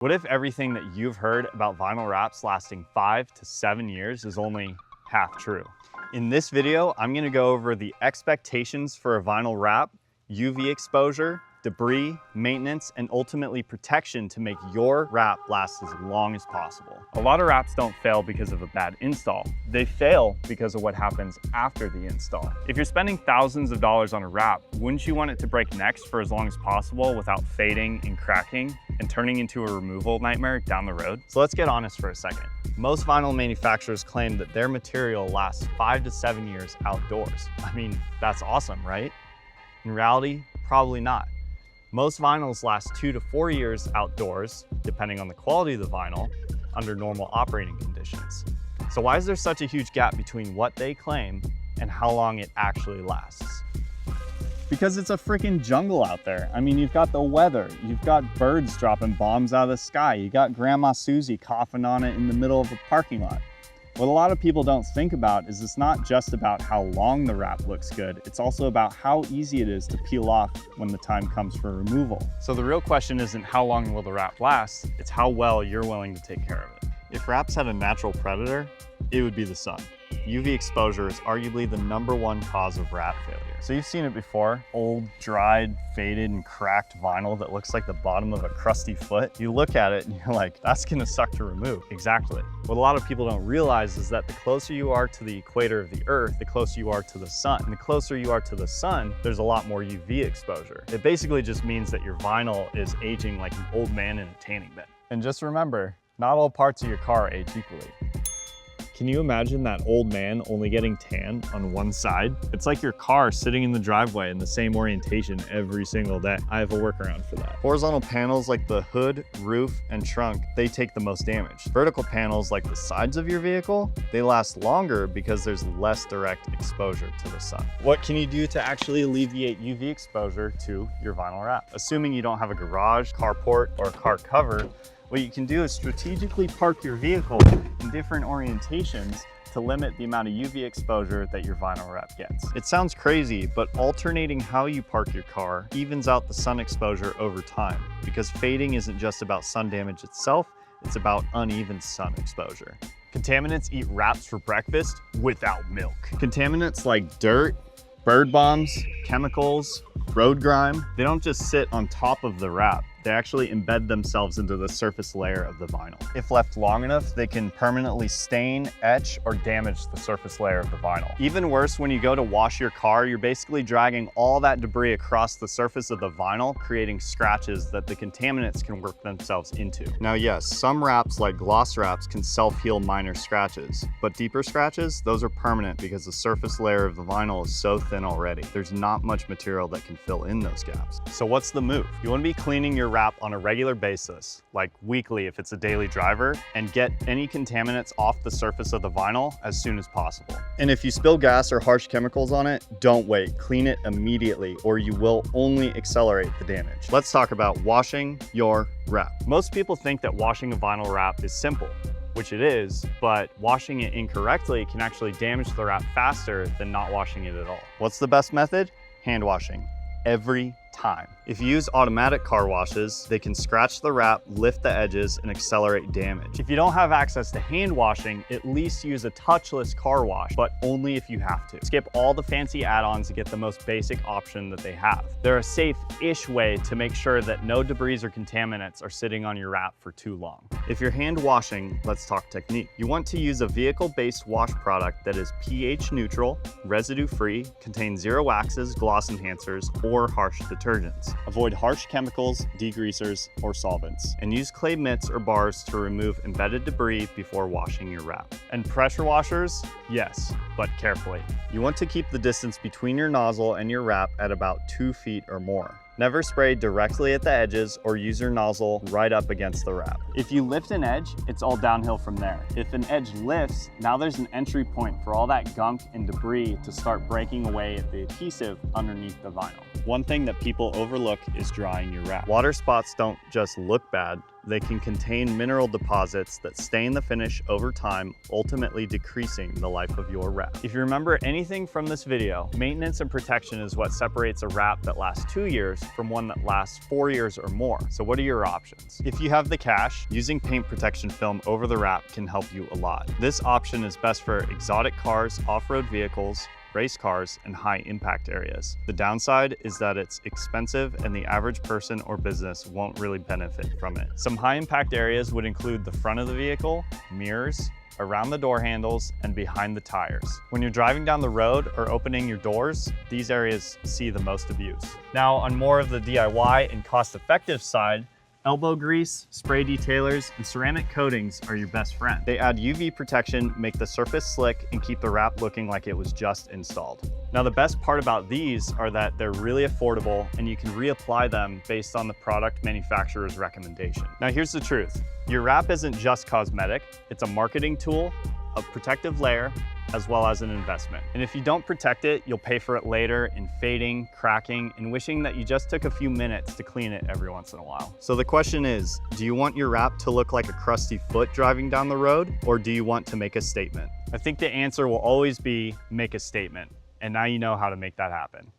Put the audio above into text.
What if everything that you've heard about vinyl wraps lasting 5 to 7 years is only half true? In this video, I'm gonna go over the expectations for a vinyl wrap, UV exposure, debris, maintenance, and ultimately protection to make your wrap last as long as possible. A lot of wraps don't fail because of a bad install. They fail because of what happens after the install. If you're spending thousands of dollars on a wrap, wouldn't you want it to break next for as long as possible without fading and cracking and turning into a removal nightmare down the road? So let's get honest for a second. Most vinyl manufacturers claim that their material lasts 5 to 7 years outdoors. I mean, that's awesome, right? In reality, probably not. Most vinyls last 2 to 4 years outdoors, depending on the quality of the vinyl, under normal operating conditions. So why is there such a huge gap between what they claim and how long it actually lasts? Because it's a freaking jungle out there. I mean, you've got the weather, you've got birds dropping bombs out of the sky, you got Grandma Susie coughing on it in the middle of a parking lot. What a lot of people don't think about is it's not just about how long the wrap looks good, it's also about how easy it is to peel off when the time comes for removal. So the real question isn't how long will the wrap last, it's how well you're willing to take care of it. If wraps had a natural predator, it would be the sun. UV exposure is arguably the #1 cause of wrap failure. So you've seen it before, old, dried, faded, and cracked vinyl that looks like the bottom of a crusty foot. You look at it and you're like, that's gonna suck to remove. Exactly. What a lot of people don't realize is that the closer you are to the equator of the earth, the closer you are to the sun. And the closer you are to the sun, there's a lot more UV exposure. It basically just means that your vinyl is aging like an old man in a tanning bed. And just remember, not all parts of your car age equally. Can you imagine that old man only getting tan on one side? It's like your car sitting in the driveway in the same orientation every single day. I have a workaround for that. Horizontal panels like the hood, roof, and trunk, they take the most damage. Vertical panels like the sides of your vehicle, they last longer because there's less direct exposure to the sun. What can you do to actually alleviate UV exposure to your vinyl wrap? Assuming you don't have a garage, carport, or a car cover, what you can do is strategically park your vehicle in different orientations to limit the amount of UV exposure that your vinyl wrap gets. It sounds crazy, but alternating how you park your car evens out the sun exposure over time, because fading isn't just about sun damage itself, it's about uneven sun exposure. Contaminants eat wraps for breakfast without milk. Contaminants like dirt, bird bombs, chemicals, road grime, they don't just sit on top of the wrap. They actually embed themselves into the surface layer of the vinyl. If left long enough, they can permanently stain, etch, or damage the surface layer of the vinyl. Even worse, when you go to wash your car, you're basically dragging all that debris across the surface of the vinyl, creating scratches that the contaminants can work themselves into. Now yes, some wraps like gloss wraps can self-heal minor scratches, but deeper scratches, those are permanent because the surface layer of the vinyl is so thin already. There's not much material that can fill in those gaps. So what's the move? You wanna be cleaning your wrap on a regular basis, like weekly if it's a daily driver, and get any contaminants off the surface of the vinyl as soon as possible. And if you spill gas or harsh chemicals on it, don't wait, clean it immediately or you will only accelerate the damage. Let's talk about washing your wrap. Most people think that washing a vinyl wrap is simple, which it is, but washing it incorrectly can actually damage the wrap faster than not washing it at all. What's the best method? Hand washing. Every time. If you use automatic car washes, they can scratch the wrap, lift the edges, and accelerate damage. If you don't have access to hand washing, at least use a touchless car wash, but only if you have to. Skip all the fancy add-ons to get the most basic option that they have. They're a safe-ish way to make sure that no debris or contaminants are sitting on your wrap for too long. If you're hand washing, let's talk technique. You want to use a vehicle-based wash product that is pH neutral, residue-free, contains zero waxes, gloss enhancers, or harsh detergents. Avoid harsh chemicals, degreasers, or solvents, and use clay mitts or bars to remove embedded debris before washing your wrap. And pressure washers? Yes, but carefully. You want to keep the distance between your nozzle and your wrap at about 2 feet or more. Never spray directly at the edges or use your nozzle right up against the wrap. If you lift an edge, it's all downhill from there. If an edge lifts, now there's an entry point for all that gunk and debris to start breaking away at the adhesive underneath the vinyl. One thing that people overlook is drying your wrap. Water spots don't just look bad, they can contain mineral deposits that stain the finish over time, ultimately decreasing the life of your wrap. If you remember anything from this video, maintenance and protection is what separates a wrap that lasts 2 years from one that lasts 4 years or more. So what are your options? If you have the cash, using paint protection film over the wrap can help you a lot. This option is best for exotic cars, off-road vehicles, race cars, and high impact areas. The downside is that it's expensive and the average person or business won't really benefit from it. Some high impact areas would include the front of the vehicle, mirrors, around the door handles, and behind the tires. When you're driving down the road or opening your doors, these areas see the most abuse. Now, on more of the DIY and cost-effective side, elbow grease, spray detailers, and ceramic coatings are your best friend. They add UV protection, make the surface slick, and keep the wrap looking like it was just installed. Now, the best part about these are that they're really affordable and you can reapply them based on the product manufacturer's recommendation. Now, here's the truth. Your wrap isn't just cosmetic, it's a marketing tool, a protective layer, as well as an investment. And if you don't protect it, you'll pay for it later in fading, cracking, and wishing that you just took a few minutes to clean it every once in a while. So the question is, do you want your wrap to look like a crusty foot driving down the road, or do you want to make a statement? I think the answer will always be make a statement. And now you know how to make that happen.